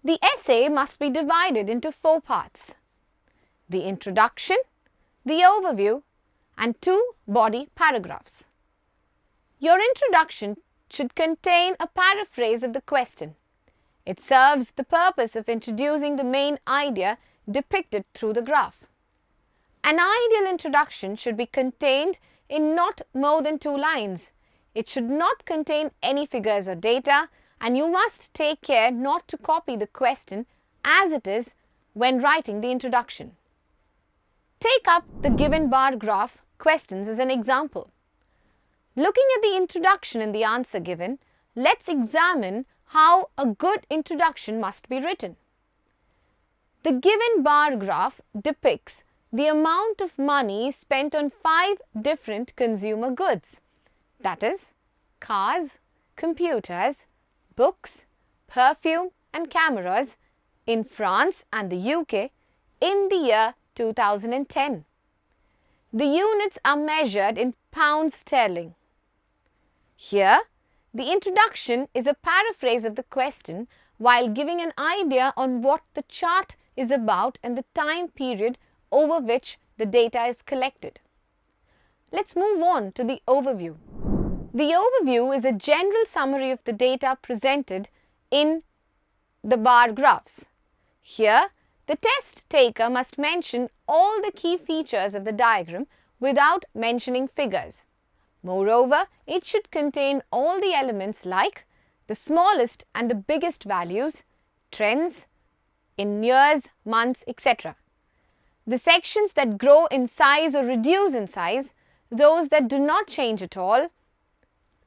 The essay must be divided into 4 parts: the introduction, the overview, and 2 body paragraphs. Your introduction should contain a paraphrase of the question. It serves the purpose of introducing the main idea depicted through the graph. An ideal introduction should be contained in not more than 2 lines. It should not contain any figures or data, and you must take care not to copy the question as it is when writing the introduction. Take up the given bar graph questions as an example. Looking at the introduction and the answer given, let's examine how a good introduction must be written. The given bar graph depicts the amount of money spent on 5 different consumer goods, that is, cars, computers, books, perfume and cameras in France and the UK in the year 2010. The units are measured in pounds sterling. Here, the introduction is a paraphrase of the question while giving an idea on what the chart is about and the time period over which the data is collected. Let's move on to the overview. The overview is a general summary of the data presented in the bar graphs. Here, the test taker must mention all the key features of the diagram without mentioning figures. Moreover, it should contain all the elements like the smallest and the biggest values, trends in years, months, etc. The sections that grow in size or reduce in size, those that do not change at all,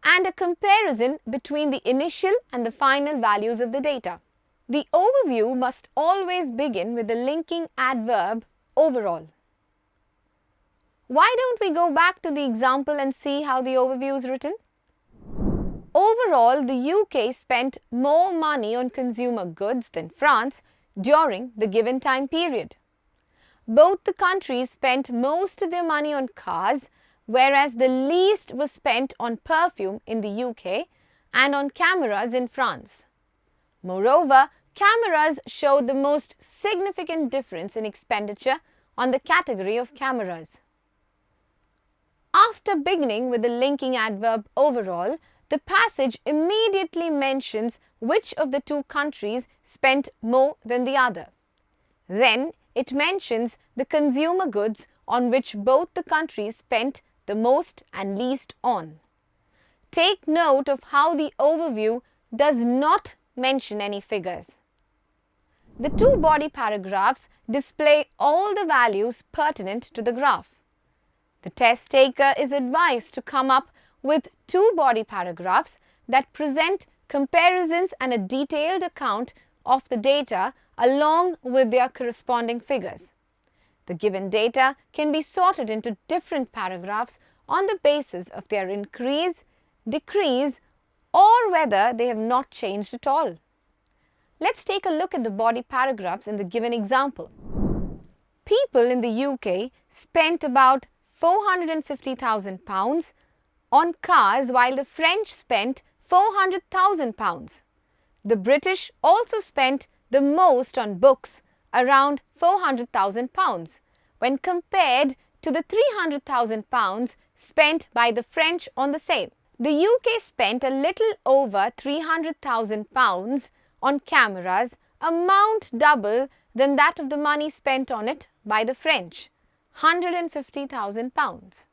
and a comparison between the initial and the final values of the data. The overview must always begin with the linking adverb overall. Why don't we go back to the example and see how the overview is written? Overall, the UK spent more money on consumer goods than France during the given time period. Both the countries spent most of their money on cars, whereas the least was spent on perfume in the UK and on cameras in France. Moreover, cameras showed the most significant difference in expenditure on the category of cameras. After beginning with the linking adverb overall, the passage immediately mentions which of the 2 countries spent more than the other. Then it mentions the consumer goods on which both the countries spent the most and least on. Take note of how the overview does not mention any figures. The 2 body paragraphs display all the values pertinent to the graph. The test taker is advised to come up with 2 body paragraphs that present comparisons and a detailed account of the data along with their corresponding figures. The given data can be sorted into different paragraphs on the basis of their increase, decrease, or whether they have not changed at all. Let's take a look at the body paragraphs in the given example. People in the UK spent about £450,000 on cars while the French spent £400,000. The British also spent the most on books, around £400,000, when compared to the £300,000 spent by the French on the same. The UK spent a little over £300,000 on cameras, amount double than that of the money spent on it by the French, £150,000.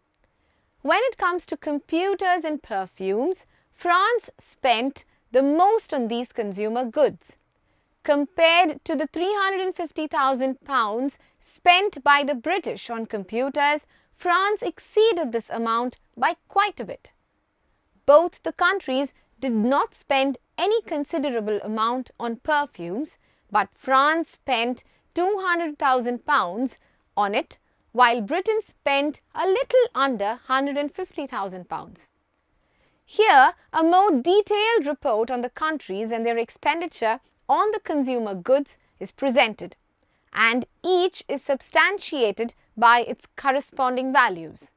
When it comes to computers and perfumes, France spent the most on these consumer goods. Compared to the £350,000 spent by the British on computers, France exceeded this amount by quite a bit. Both the countries did not spend any considerable amount on perfumes, but France spent £200,000 on it, while Britain spent a little under £150,000. Here, a more detailed report on the countries and their expenditure on the consumer goods is presented, and each is substantiated by its corresponding values.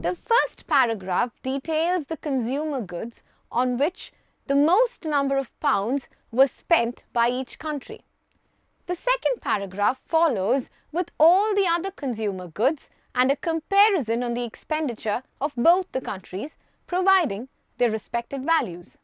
The first paragraph details the consumer goods on which the most number of pounds was spent by each country. The second paragraph follows with all the other consumer goods and a comparison on the expenditure of both the countries, providing their respective values.